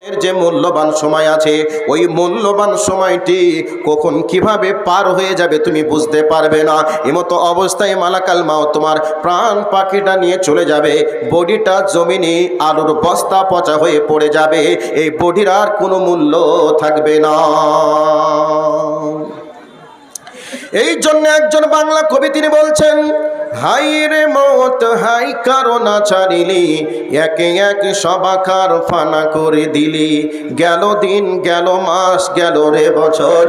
যে মূল্যবান সময় আছে, ওই মূল্যবান সময়টি কখন কিভাবে পার হয়ে যাবে তুমি বুঝতে পারবে না। এমতো অবস্থায় মালাকাল মাউত তোমার প্রাণ পাখিটা নিয়ে চলে যাবে, বডিটা জমিনে আলুর বস্তা পচা হয়ে পড়ে যাবে, এই বডির আর কোনো মূল্য থাকবে না। এই জন্য একজন বাংলা কবি তিনি বলছেন, হাই রে মত হাই কারণা ছাড়িলি, একে এক সবাকার ফানা করে দিলি, গেল দিন গেল মাস গেল রে বছর,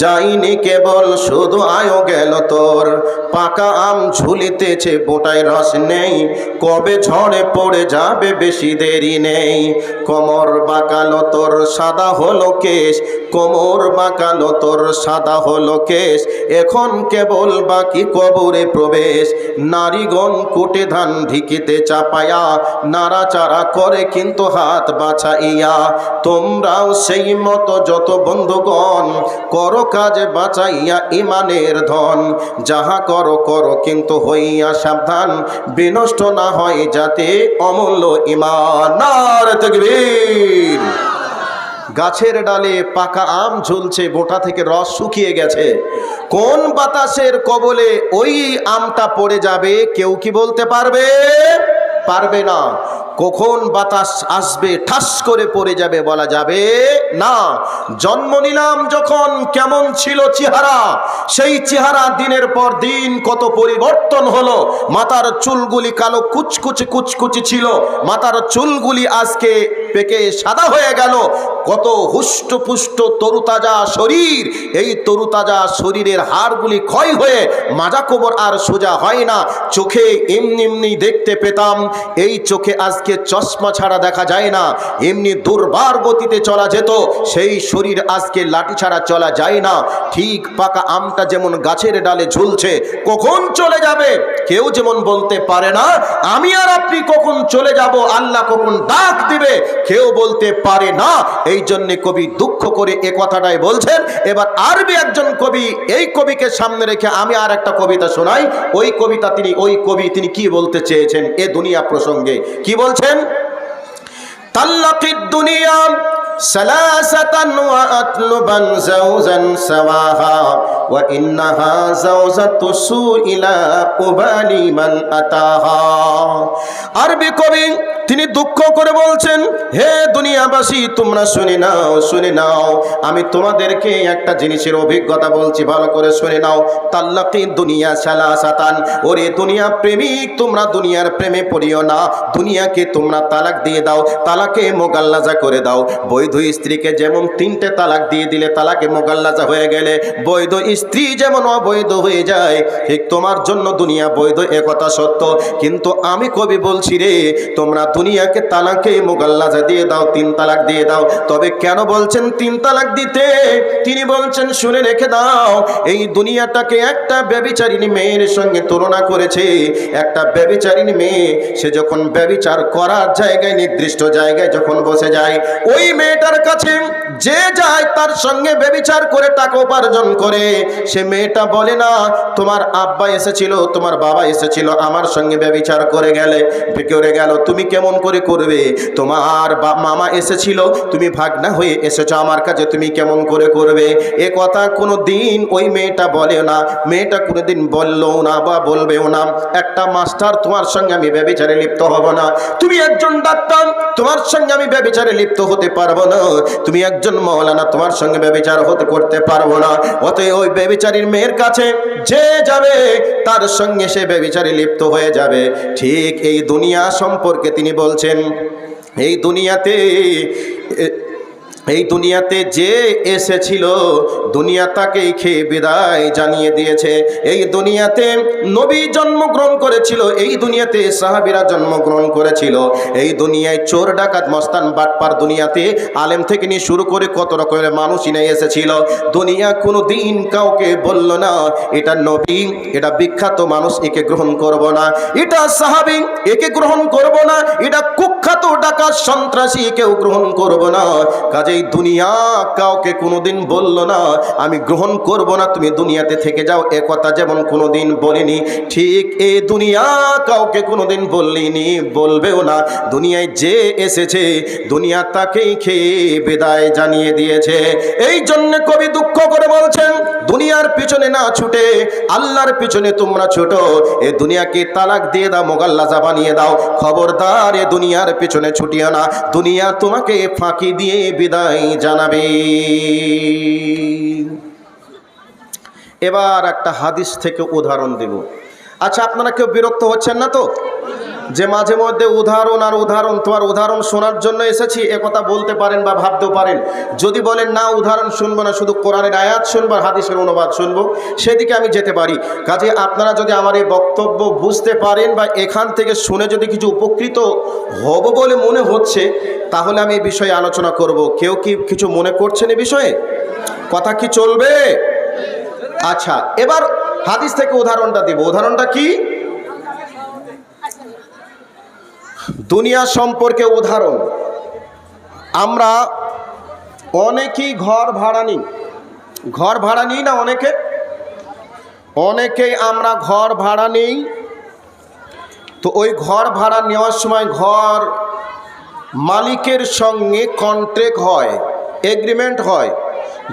যাইনি কেবল শুধু আয়ো গেল তোর, পাকা আম ঝুলিতেছে বোটায় রস নেই, কবে ঝড়ে পড়ে যাবে বেশি দেরি নেই, কোমর বাঁকালো তোর সাদা হলো কেশ, কোমর বাঁকালো তোর সাদা হলো কেশ, এখন কেবল বাকি কবরে প্রবেশ, নারীগণ কুটে ধান ঢিকিতে চাপায়া, নাড়াচাড়া করে কিন্তু হাত বাঁচাইয়া, তোমরাও সেই মতো যত বন্ধুগণ, করো কাজ বাঁচাইয়া ইমানের ধন, যাহা করো করো কিন্তু হইয়া সাবধান, বিনষ্ট না হয় যাতে অমূল্য ঈমান। নারে তাকবীর। গাছের ডালে পাকা আম ঝুলছে, বোটা থেকে রস শুকিয়ে গেছে, কোন বাতাসের কবলে ওই আমটা পড়ে যাবে কেউ কি বলতে পারবে? পারবে না। কখন বাতাস আসবে ঠাস করে পড়ে যাবে বলা যাবে না। জন্ম নিলাম যখন কেমন ছিল চেহারা, সেই চেহারা দিনের পর দিন কত পরিবর্তন হলো। মাথার চুলগুলি কালো কুচকুচে কুচকুচে ছিল, মাথার চুলগুলি আজকে পেকে সাদা হয়ে গেল। কত হুষ্টপুষ্ট তরুতাজা শরীর, এই তরুতাজা শরীরের হাড়গুলি ক্ষয় হয়ে মাজা কোমর আর সোজা হয় না। চোখে এমনি এমনি দেখতে পেতাম, এই চোখে আজকে চশমা ছাড়া দেখা যায় না। এমনি দুর্বার গতিতে চলা যেত, সেই শরীর আজকে লাঠি ছাড়া চলা যায় না। ঠিক পাকা আমটা যেমন গাছের ডালে ঝুলছে, কখন চলে যাবে কেউ যেমন বলতে পারে না। আমি আর আপনি কখন চলে যাব, আল্লাহ কখন ডাক দিবে কেউ বলতে পারে না। এই জন্য কবি দুঃখ করে এ কথাটাই বলছেন। এবার আরবি একজন কবি, এই কবিকে সামনে রেখে আমি আর একটা কবিতা শোনাই। ওই কবিতা ওই কবি তিনি কি বলতে চেয়েছেন এ দুনিয়া প্রসঙ্গে, কি বলছেন? তাল্লাকিদ দুনিয়া সালাসাতান ওয়া আতলুবান জাওজান সাওয়াহা ওয়া ইন্নাহা জাওজাতু সুইলা উবালি মান আতাহা। আরবি কবি তিনি দুঃখ করে বলছেন, হে দুনিয়াবাসী তোমরা শুনে নাও, শুনে নাও, আমি তোমাদেরকে একটা জিনিসের অভিজ্ঞতা বলছি, ভালো করে শুনে নাও। তাল্লাকিদ দুনিয়া সালাসাতান, ওরে দুনিয়া প্রেমিক তোমরা দুনিয়ার প্রেমে পড়িও না। দুনিয়াকে তোমরা তালাক দিয়ে দাও, তালাকে মোগাল্লাজা করে দাও। বৈধ স্ত্রীকে যেমন 3টে তালাক দিয়ে দিলে তালাকে মোগাল্লাজা হয়ে গেলে বৈধ স্ত্রী যেমন অবৈধ হয়ে যায়, ঠিক তোমার জন্য দুনিয়া বৈধ, একথা সত্য। কিন্তু আমি কবি বলছি রে, তোমরা দুনিয়াকে তালাকে মোগাল্লাজা দিয়ে দাও, 3 তালাক দিয়ে দাও। তবে কেন বলছেন 3 তালাক দিতে? তিনি বলছেন শুনে রেখে দাও, এই দুনিয়াটাকে একটা ব্যভিচারিণী মেয়ের সঙ্গে তুলনা করেছে। একটা ব্যভিচারিণী মেয়ে, সে যখন ব্যভিচার করার জায়গায় নির্দিষ্ট জায়গায় যখন বসে যায়, ওই মেয়েটার কাছে যে যায় তার সঙ্গে ব্যভিচার করে টাকা উপার্জন করে, সে মেয়েটা বলে না তোমার আব্বা এসেছিল, তোমার বাবা এসেছিল, আমার সঙ্গে ব্যভিচার করে গেলে করে গেল, তুমি কেমন করে করবে? তোমার মামা এসেছিল, তুমি ভাগনা হয়ে এসেছো আমার কাছে, তুমি কেমন করে করবে? এ কথা কোনো দিন ওই মেয়েটা বলে না, মেয়েটা কোনোদিন বললেও না বা বলবেও না। একটা মাস্টার, তোমার সঙ্গে আমি ব্যভিচারে লিপ্ত হব না। তুমি একজন ডাক্তার, তোমার সঙ্গে আমি ব্যভিচারে লিপ্ত হতে পারবো না। তুমি একজন মওলানা, তোমার সঙ্গে ব্যভিচার করতে পারবো না। অতএব ওই ব্যভিচারীর মেয়ের কাছে যে যাবে তার সঙ্গে সে ব্যভিচারে লিপ্ত হয়ে যাবে। ঠিক এই দুনিয়া সম্পর্কে তিনি বলছেন, এই দুনিয়াতে যে এসেছিল দুনিয়া তাকেই খেয়ে বিদায় জানিয়ে দিয়েছে। এই দুনিয়াতে নবী জন্মগ্রহণ করেছিল, এই দুনিয়াতে সাহাবীরা জন্মগ্রহণ করেছিল, এই দুনিয়ায় চোর ডাকাত মস্তান বাটপার, দুনিয়াতে আলেম থেকে নিয়ে শুরু করে কত রকমের মানুষই নিয়ে এসেছিল। দুনিয়া কোনো দিন কাউকে বলল না এটা নবী, এটা বিখ্যাত মানুষ, একে গ্রহণ করব না, এটা সাহাবী, একে গ্রহণ করব না, এটা কুখ্যাত ডাকাত সন্ত্রাসী, কেউ গ্রহণ করব না। কাজে এই দুনিয়া কাউকে কোনোদিন বলল না আমি গ্রহণ করব না, তুমি দুনিয়াতে থেকে যাও, এ কথা যেমন কোনোদিন বলিনি, ঠিক এই দুনিয়া কাউকে কোনোদিন বললিনি, বলবেও না। দুনিয়ায় যে এসেছে দুনিয়া তাকেই খেয়ে বিদায় জানিয়ে দিয়েছে। এই জন্য কবি দুঃখ করে বলছেন, দুনিয়ার পিছনে না ছুটে আল্লাহর পিছনে তোমরা ছোটো। এ দুনিয়াকে তালাক দিয়ে দাও, মোগাল্লাজা বানিয়ে দাও। খবরদার এ দুনিয়ার পিছনে ছুটিও না, দুনিয়া তোমাকে ফাঁকি দিয়ে বিদায় জানাবে। এবার একটা হাদিস থেকে উদাহরণ দেব। আচ্ছা, আপনারা কেউ বিরক্ত হচ্ছেন না তো যে মাঝে মধ্যে উদাহরণ আর উদাহরণ, তোমার উদাহরণ শোনার জন্য এসেছি এ কথা বলতে পারেন বা ভাবতেও পারেন। যদি বলেন না উদাহরণ শুনবো না, শুধু কোরআনের আয়াত শুনবো আর হাদিসের অনুবাদ শুনবো, সেদিকে আমি যেতে পারি। কাজে আপনারা যদি আমার এই বক্তব্য বুঝতে পারেন বা এখান থেকে শুনে যদি কিছু উপকৃত হব বলে মনে হচ্ছে, তাহলে আমি এই বিষয়ে আলোচনা করব। কেউ কি কিছু মনে করছেন এ বিষয়ে? কথা কি চলবে? আচ্ছা, এবার হাদিস থেকে উদাহরণটা দেব। উদাহরণটা কি? দুনিয়া সম্পর্কে উদাহরণ। আমরা অনেকেই ঘর ভাড়া নিই, ঘর ভাড়া নিই না অনেকেই আমরা ঘর ভাড়া নিই। তো ওই ঘর ভাড়া নেওয়ার সময় ঘর মালিকের সঙ্গে কন্ট্রাক্ট হয়, এগ্রিমেন্ট হয়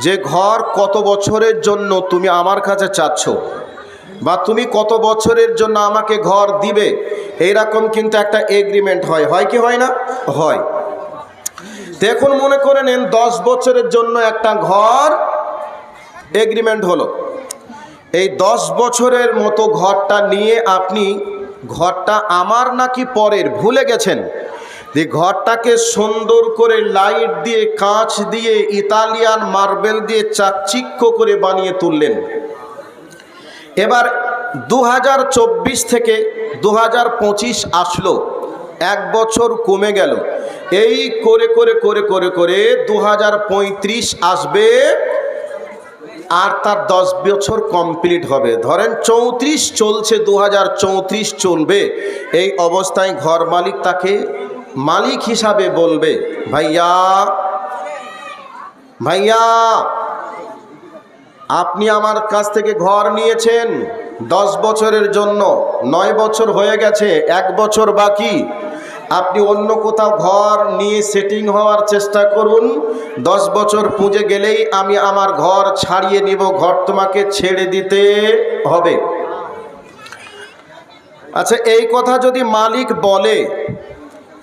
যে ঘর কত বছরের জন্য তুমি আমার কাছে চাচ্ছ বা তুমি কত বছরের জন্য আমাকে ঘর দিবে, এইরকম কিন্তু একটা এগ্রিমেন্ট হয়। হয় কি হয় না? হয়। দেখুন, মনে করে নেন 10 বছরের জন্য একটা ঘর এগ্রিমেন্ট হলো। এই 10 বছরের মতো ঘরটা নিয়ে আপনি ঘরটা আমার নাকি পরের ভুলে গেছেন। যে ঘরটাকে সুন্দর করে লাইট দিয়ে, কাঁচ দিয়ে, ইতালিয়ান মার্বেল দিয়ে চাকচিক্য করে বানিয়ে তুললেন। এবার 2024 থেকে 2025 আসলো, 1 বছর কমে গেল। এই করে করে করে করে করে 2035 আসবে আর তার 10 বছর কমপ্লিট হবে। ধরেন 34 চলছে, 2034 চলবে। এই অবস্থায় ঘর মালিক তাকে মালিক হিসাবে বলবে, ভাইয়া ভাইয়া আপনি আমার কাছ থেকে ঘর নিয়েছেন 10 বছরের জন্য, 9 বছর হয়ে গেছে, 1 বছর বাকি। আপনি অন্য কোথাও ঘর নিয়ে সেটিং হওয়ার চেষ্টা করুন। 10 বছর পুঁজে গেলেই আমি আমার ঘর ছাড়িয়ে নিব, ঘর তোমাকে ছেড়ে দিতে হবে। আচ্ছা, এই কথা যদি মালিক বলে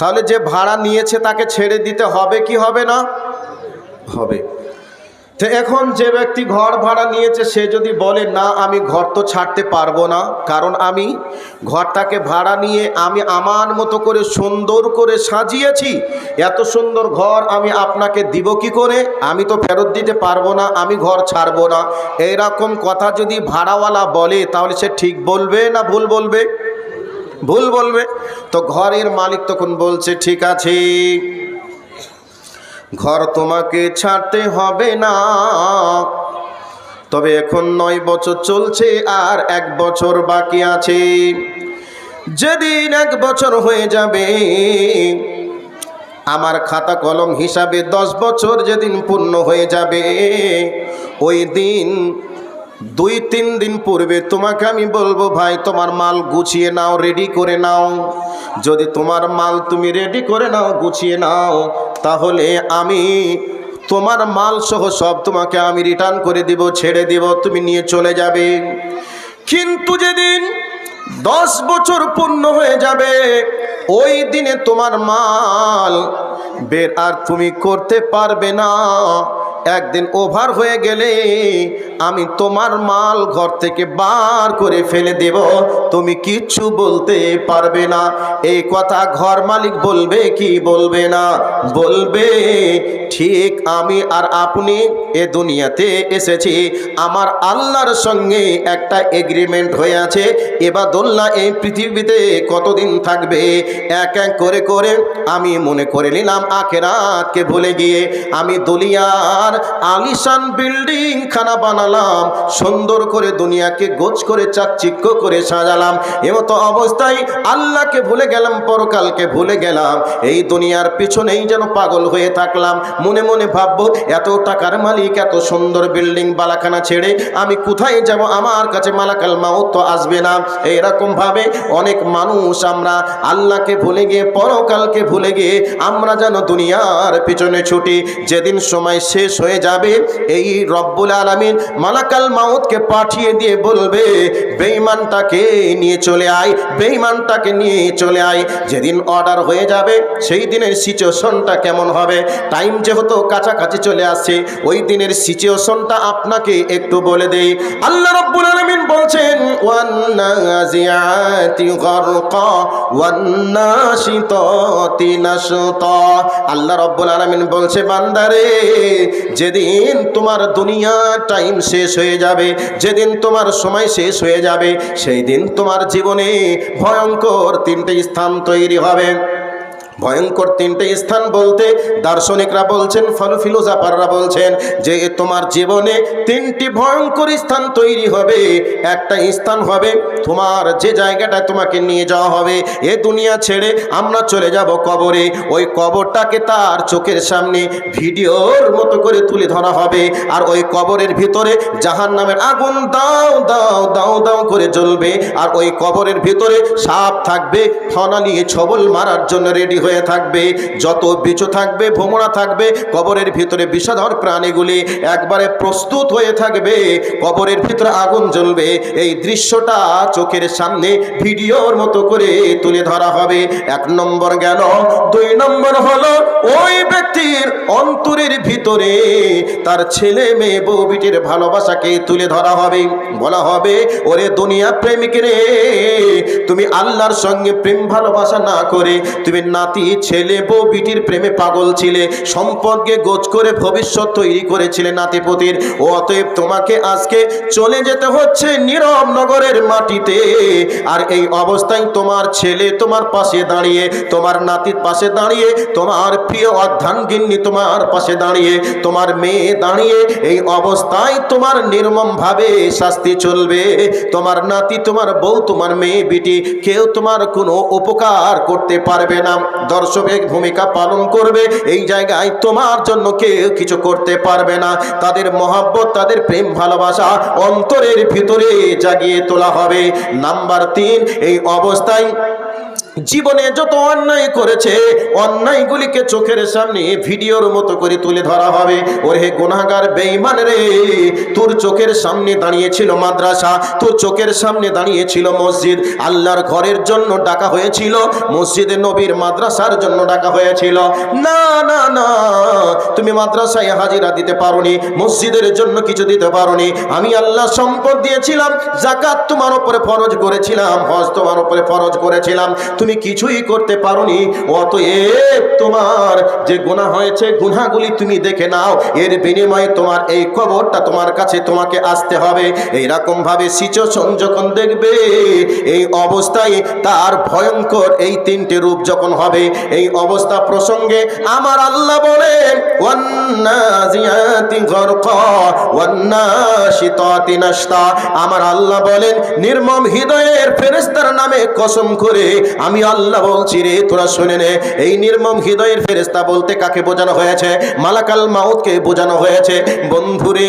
তাহলে যে ভাড়া নিয়েছে তাকে ছেড়ে দিতে হবে কি হবে না? হবে। তো এখন যে ব্যক্তি ঘর ভাড়া নিয়েছে সে যদি বলে না আমি ঘর তো ছাড়তে পারবো না, কারণ আমি ঘরটাকে ভাড়া নিয়ে আমি আমার মতো করে সুন্দর করে সাজিয়েছি, এত সুন্দর ঘর আমি আপনাকে দিব কি করে, আমি তো ফেরত দিতে পারবো না, আমি ঘর ছাড়বো না, এইরকম কথা যদি ভাড়াওয়ালা বলে তাহলে সে ঠিক বলবে না ভুল বলবে? ভুল বলবে। তো ঘরের মালিক তখন বলছে ঠিক আছে, ঘর তোমাকে ছাড়তে হবে না, তবে এখন 9 বছর চলছে আর 1 বছর বাকি আছে। যেদিন 1 বছর হয়ে যাবে আমার খাতা কলম হিসাবে 10 বছর যেদিন পূর্ণ হয়ে যাবে, ওই দিন 2-3 দিন পূর্বে তোমাকে আমি বলবো ভাই তোমার মাল গুছিয়ে নাও, রেডি করে নাও। যদি তোমার মাল তুমি রেডি করে নাও, গুছিয়ে নাও, তাহলে আমি তোমার মাল সহ সব তোমাকে আমি রিটার্ন করে দিব, ছেড়ে দিব, তুমি নিয়ে চলে যাবে। কিন্তু যেদিন 10 বছর পূর্ণ হয়ে যাবে ওই দিনে তোমার মাল বের আর তুমি করতে পারবে না। একদিন ওভার হয়ে গেলে আমি তোমার মাল ঘর থেকে বার করে ফেলে দেব, তুমি কিচ্ছু বলতে পারবে না। এই কথা ঘর মালিক বলবে কি বলবে না? বলবে। ঠিক আমি আর আপনি এ দুনিয়াতে এসেছি, আমার আল্লাহর সঙ্গে একটা এগ্রিমেন্ট হয়ে আছে। এবাদুল্লাহ এই পৃথিবীতে কতদিন থাকবে, এক এক করে করে আমি মনে করে নিলাম আখেরাতকে ভুলে গিয়ে আমি দুনিয়া আর আলিশান বিল্ডিং খানা বানালাম, সুন্দর করে দুনিয়াকে গোছ করে চাকচিক্য করে সাজালাম। এমতো অবস্থায় আল্লাহকে ভুলে গেলাম, পরকালকে ভুলে গেলাম, এই দুনিয়ার পিছনেই যেন পাগল হয়ে থাকলাম। মনে মনে ভাববো, এত টাকার মালিক, এত সুন্দর বিল্ডিং বালাখানা ছেড়ে আমি কোথায় যাব? আমার কাছে মালাকাল মাউত তো আসবে না। এইরকম ভাবে অনেক মানুষ আমরা আল্লাহকে ভুলে গিয়ে, পরকালকে ভুলে গিয়ে আমরা যেন দুনিয়ার পিছনে ছুটি। যেদিন সময় শেষ হয়ে যাবে, এই রব্বুল আলামিন মালাকাল মাউতকে পাঠিয়ে দিয়ে বলবে, বেঈমানটাকে নিয়ে চলে আয়, বেঈমানটাকে নিয়ে চলে আয়। যেদিন অর্ডার হয়ে যাবে, সেই দিনের সিচুয়েশনটা কেমন হবে? টাইম যেহেতু কাছাকাছি চলে আসছে, ওই দিনের সিচুয়েশনটা আপনাকে একটু বলে দেই। আল্লাহ রাব্বুল আলামিন বলছেন, ওয়ান্নাজিআতি গারকা ওয়ান্নাশিতাতি নাশতা। আল্লাহ রাব্বুল আলামিন বলছে, বান্দারে, যেদিন তোমার দুনিয়া টাইম শেষ হয়ে যাবে, যেদিন তোমার সময় শেষ হয়ে যাবে, সেই দিন তোমার জীবনে ভয়ঙ্কর তিনটে স্থান তৈরি হবে। ভয়ঙ্কর তিনটে স্থান বলতে দার্শনিকরা বলছেন, ফিলোসফাররা বলছেন যে তোমার জীবনে তিনটি ভয়ঙ্কর স্থান তৈরি হবে। একটা স্থান হবে তোমার যে জায়গাটায় তোমাকে নিয়ে যাওয়া হবে, এ দুনিয়া ছেড়ে আমরা চলে যাব কবরে। ওই কবরটাকে তার চোখের সামনে ভিডিওর মতো করে তুলে ধরা হবে, আর ওই কবরের ভিতরে জাহান্নামের আগুন দাও দাও দাও দাও করে জ্বলবে। আর ওই কবরের ভিতরে সাপ থাকবে, ফনা নিয়ে ছবল মারার জন্য রেডি হয়ে থাকবে। যত বিছু থাকবে, ভোমরা থাকবে, কবরের ভিতরে বিষধর প্রাণীগুলি একবারে প্রস্তুত হয়ে থাকবে। কবরের ভিতরে আগুন জ্বলবে। এই দৃশ্যটা চোখের সামনে ভিডিওর মতো করে তুলে ধরা হবে। এক নম্বর গেল। দুই নম্বর হলো, ওই ব্যক্তির অন্তরের ভিতরে তার ছেলে মেয়ে বউ বিটির ভালোবাসাকে তুলে ধরা হবে। বলা হবে, ওরে দুনিয়া প্রেমিক রে, তুমি আল্লাহর সঙ্গে প্রেম ভালোবাসা না করে তুমি নাতি ছেলে বউ বিটির প্রেমে পাগল ছিলে, সম্পদকে গোছ করে ভবিষ্যৎ তৈরি করেছিলে নাতিপতির। ও অতএব তোমাকে আজকে চলে যেতে হচ্ছে নীরব নগরের মাটিতে। আর এই অবস্থায় তোমার ছেলে তোমার পাশে দাঁড়িয়ে, তোমার নাতির পাশে দাঁড়িয়ে, তোমার প্রিয় অর্ধাঙ্গিনী তোমার পাশে দাঁড়িয়ে, তোমার মেয়ে দাঁড়িয়ে, এই অবস্থায় তোমার নির্মমভাবে শাস্তি চলবে। তোমার নাতি, তোমার বউ, তোমার মেয়ে বিটি কেউ তোমার কোনো উপকার করতে পারবে না। দর্শকের ভূমিকা পালন করবে, এই জায়গায় তোমার জন্য কেউ কিছু করতে পারবে না। তাদের মহব্বত, তাদের প্রেম ভালোবাসা অন্তরের ভিতরে জাগিয়ে তোলা হবে। নাম্বার 3, এই অবস্থায় জীবনে যত অন্যায় করেছে, অন্যায়গুলিকে চোখের সামনে ভিডিওর মতো করে তুলে ধরা হবে। ওরে গুনাহগার বেঈমান রে, তোর চোখের সামনে দাঁড়িয়েছিল মাদ্রাসা, তোর চোখের সামনে দাঁড়িয়েছিল মসজিদ। আল্লাহর ঘরের জন্য ডাকা হয়েছিল, মসজিদে নবীর মাদ্রাসার জন্য ডাকা হয়েছিল। না না না, তুমি মাদ্রাসায় হাজিরা দিতে পারোনি, মসজিদের জন্য কিছু দিতে পারোনি। আমি আল্লাহ সম্পদ দিয়েছিলাম, যাকাত তোমার উপরে ফরজ করেছিলাম, হজ তোমার উপরে ফরজ করেছিলাম, তুমি কিছুই করতে পারোনি। অতএব তোমার যে গুনাহ হয়েছে, গুনাহগুলি তুমি দেখে নাও, এর বিনিময়ে তোমার এই কবরটা তোমার কাছে তোমাকে আসতে হবে। এইরকম ভাবে সিচুয়েশন যখন দেখবে, এই অবস্থায় তার ভয়ঙ্কর এই তিনটে রূপ যখন হবে, এই অবস্থা প্রসঙ্গে আমার আল্লাহ বলেন, ওয়ান্নাজিয়াতি গারকা ওয়ান্নাশিতাতি নাশতা। আমার আল্লাহ বলেন, নির্মম হৃদয়ের ফেরেশতার নামে কসম করে আমি আল্লাহ বলছি রে, তোরা শুনে নে। এই নির্মম হৃদয়ের ফেরেশতা বলতে কাকে বোঝানো হয়েছে? মালাকাল মাউতকে বোঝানো হয়েছে। বন্ধুরে,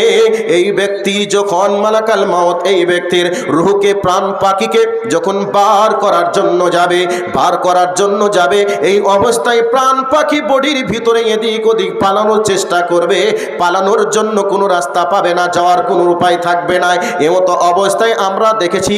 এই ব্যক্তি যখন মালাকাল মাউত এই ব্যক্তির রূহকে, প্রাণ পাখিকে যখন বার করার জন্য যাবে, বার করার জন্য যাবে, এই অবস্থায় প্রাণ পাখি বডির ভিতরে এদিক ওদিক পালানোর চেষ্টা করবে। পালানোর জন্য কোনো রাস্তা পাবে না, যাওয়ার কোনো উপায় থাকবে না। এমতো অবস্থায় আমরা দেখেছি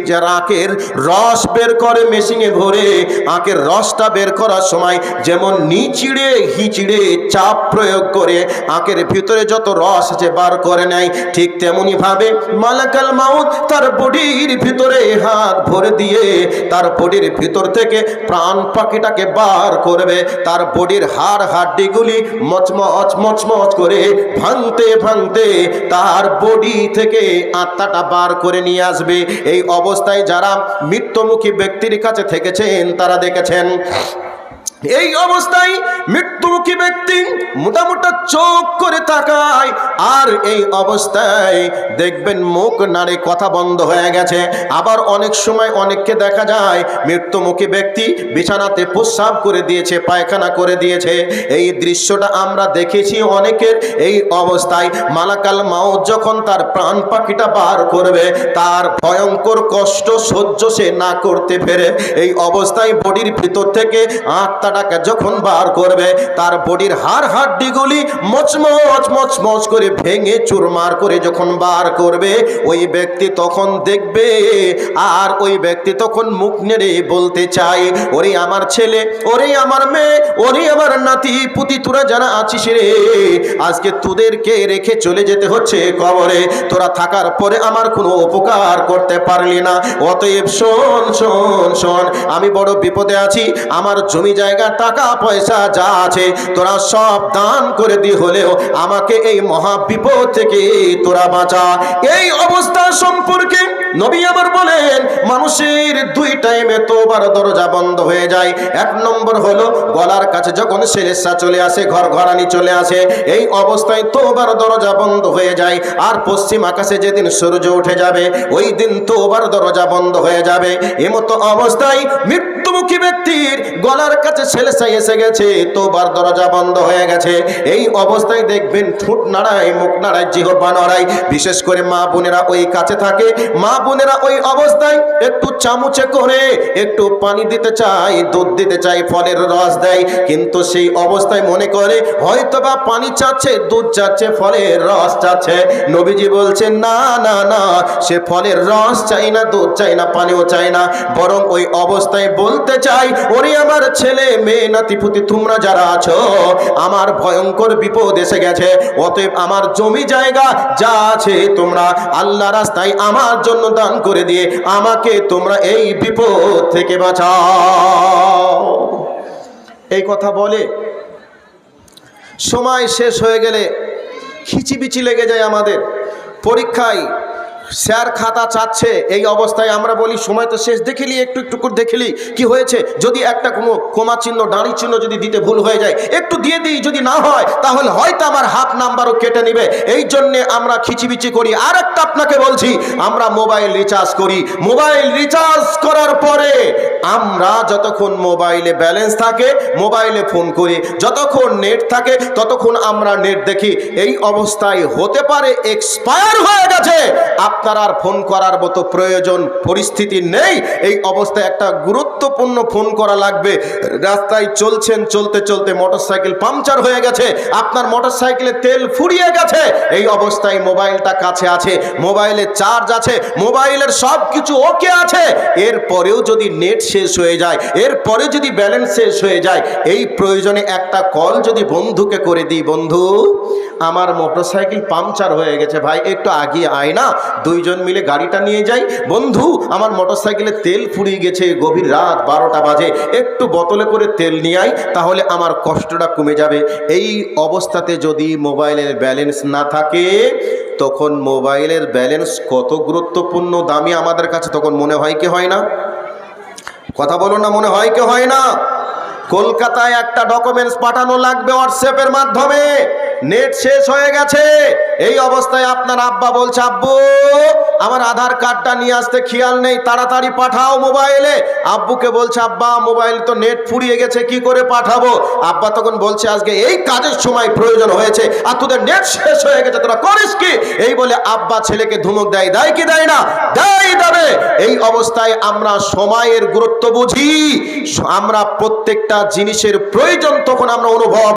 যে আখের রস বের করে মেশিনে ভরে, আখের রসটা বের করার সময় যেমন নিচিড়ে হিচিড়ে চাপ প্রয়োগ করে আখের ভিতরে যত রস আছে বার করে নেয়, ঠিক তেমনি ভাবে মালাকাল মাউত তার বডির ভিতরে হাত ভরে দিয়ে তার বডির ভিতর থেকে প্রাণ পাখিটাকে বার করবে। তার বডির হাড় হাড্ডিগুলি মচমচ মচমচ করে ভাঙতে ভাঙতে তার বডি থেকে আত্মাটা বার করে নিয়ে আসবে। এই অবস্থায় যারা মৃত্যুমুখী ব্যক্তির কাছে থেকেছেন তারা দেখেছেন, এই অবস্থায় মৃত্যুমুখী ব্যক্তি মোটামোটা চোখ করে তাকায়, আর এই অবস্থায় দেখবেন মুখ নাড়ে, কথা বন্ধ হয়ে গেছে। আবার অনেক সময় অনেককে দেখা যায় মৃত্যুমুখী ব্যক্তি বিছানাতে প্রস্রাব করে দিয়েছে, পায়খানা করে দিয়েছে। এই দৃশ্যটা আমরা দেখেছি অনেকের। এই অবস্থায় মালাকাল মাউত যখন তার প্রাণ পাখিটা বার করবে, তার ভয়ঙ্কর কষ্ট সহ্য সে না করতে পেরে এই অবস্থায় বডির ভিতর থেকে আত্মাটাকে যখন বার করবে, তার বডির হাড় হাড্ডিগুলি মচমচ মচমচ করে ভেঙে চুরমার করে যখন বার করবে, ওই ব্যক্তি তখন দেখবে, আর ওই ব্যক্তি তখন মুখ নেড়ে বলতে চায়, ওরে আমার ছেলে, ওরে আমার মেয়ে, ওরে আমার নাতি পুতি, তোরা যারা আছিস রে, আজকে তোদেরকে রেখে চলে যেতে হচ্ছে কবরে। তোরা থাকার পরে আমার কোনো উপকার করতে পারলি না। অতএব শোন শোন শোন, আমি বড় বিপদে আছি। আমার জমি জায়গা টাকা পয়সা যা আছে তোরা সব দান করে দিয়ে হলেও আমাকে এই মহা বিপদ থেকে তোরা বাঁচা। এই অবস্থা সম্পর্কে নবী আমার বলেন, মানুষের দুই টাইমে তোবার দরজা বন্ধ হয়ে যায়। এক নম্বর হলো গলার কাছে যখন সেলেসা চলে আসে, ঘর ঘরানি চলে আসে, এই অবস্থায় তোবার দরজা বন্ধ হয়ে যায়। আর পশ্চিম আকাশে যেদিন সূর্য উঠে যাবে, ওই দিন তোবার দরজা বন্ধ হয়ে যাবে। এমতো অবস্থায় মৃত্যুমুখী ব্যক্তির গলার কাছে সেলেসা এসে গেছে, তোবার দরজা বন্ধ হয়ে গেছে। এই অবস্থায় দেখবেন ঠোঁট নাড়ায়, মুখ নাড়ায়, জিহ্বা নাড়ায়। বিশেষ করে মা বোনেরা ওই কাছে থাকে, মা বোনেরা ওই অবস্থায় একটু চামচে করে একটু পানি দিতে চায়, দুধ দিতে চায়, ফলের রস দেয়, কিন্তু সেই অবস্থায় মনে করে হয়তোবা পানি চাচ্ছে, দুধ চাচ্ছে, ফলের রস চাচ্ছে। নবীজি বলছেন না না না, সে ফলের রস চাই না, দুধ চাই না, পানিও চাই না, বরং ওই অবস্থায় বলতে চাই, ওরে আমার ছেলে মেয়ে নাতিপুতি তোমরা যারা আছো, আমার ভয়ঙ্কর বিপদ এসে গেছে। অতএব আমার জমি জায়গা যা আছে তোমরা আল্লাহ রাস্তায় আমার জন্য দান করে দিয়ে আমাকে তোমরা এই বিপদ থেকে বাঁচাও। এই কথা বলে সময় শেষ হয়ে গেলে খিচিবিচি লেগে যায় আমাদের। পরীক্ষায় স্যার খাতা চাচ্ছে, এই অবস্থায় আমরা বলি সময় তো শেষ, দেখেলি একটু একটু করে দেখেলি কি হয়েছে, যদি একটা কোনো কমা চিহ্ন দাঁড়ি চিহ্ন যদি দিতে ভুল হয়ে যায় একটু দিয়ে দিই, যদি না হয় তাহলে হয়তো আমার হাফ নাম্বারও কেটে নেবে। এই জন্যে আমরা খিচিবিচি করি। আর একটা আপনাকে বলছি, আমরা মোবাইল রিচার্জ করি। মোবাইল রিচার্জ করার পরে আমরা যতক্ষণ মোবাইলে ব্যালেন্স থাকে মোবাইলে ফোন করি, যতক্ষণ নেট থাকে ততক্ষণ আমরা নেট দেখি। এই অবস্থায় হতে পারে এক্সপায়ার হয়ে গেছে, আপনার আর ফোন করার মতো প্রয়োজন পরিস্থিতি নেই। এই অবস্থায় একটা গুরুত্বপূর্ণ ফোন করা লাগবে। রাস্তায় চলছেন, চলতে চলতে মোটরসাইকেল পাংচার হয়ে গেছে, আপনার মোটরসাইকেলে তেল ফুরিয়ে গেছে। এই অবস্থায় মোবাইলটা কাছে আছে, মোবাইলে চার্জ আছে, মোবাইলের সব কিছু ওকে আছে, এরপরেও যদি নেট শেষ হয়ে যায়, এরপরে যদি ব্যালেন্স শেষ হয়ে যায়, এই প্রয়োজনে একটা কল যদি বন্ধুকে করে দিই, বন্ধু আমার মোটরসাইকেল পাংচার হয়ে গেছে, ভাই একটু আগিয়ে আয় না, দুইজন মিলে গাড়িটা নিয়ে যাই। বন্ধু আমার মোটরসাইকেলে তেল ফুরিয়ে গেছে, গভীর রাত 12টা বাজে, একটু বোতলে করে তেল নিয়ে আয়, তাহলে আমার কষ্টটা কমে যাবে। এই অবস্থাতে যদি মোবাইলের ব্যালেন্স না থাকে, তখন মোবাইলের ব্যালেন্স কত গুরুত্বপূর্ণ দামি আমাদের কাছে তখন মনে হয় কি হয় না? কথা বলো না, মনে হয় কি হয় না? কলকাতায় একটা ডকুমেন্টস পাঠানো লাগবে হোয়াটসঅ্যাপের মাধ্যমে, নেট শেষ হয়ে গেছে। এই অবস্থায় আপনার আব্বা বলছে, আব্বু আমার আধার কার্ডটা নিয়ে আসতে খেয়াল নেই, তাড়াতাড়ি পাঠাও মোবাইলে। আব্বুকে বলছে, আব্বা মোবাইল তো নেট ফুরিয়ে গেছে, কি করে পাঠাবো? আব্বা তখন বলছে, আজকে এই কাজের সময় প্রয়োজন হয়েছে আর তোদের নেট শেষ হয়ে গেছে, তোরা করিস কি? এই বলে আব্বা ছেলেকে ধমক দেয়, দেয় কি দেয় না? দেবে। এই অবস্থায় আমরা সময়ের গুরুত্ব বুঝি, আমরা প্রত্যেকটা জিনিসের প্রয়োজন তখন আমরা অনুভব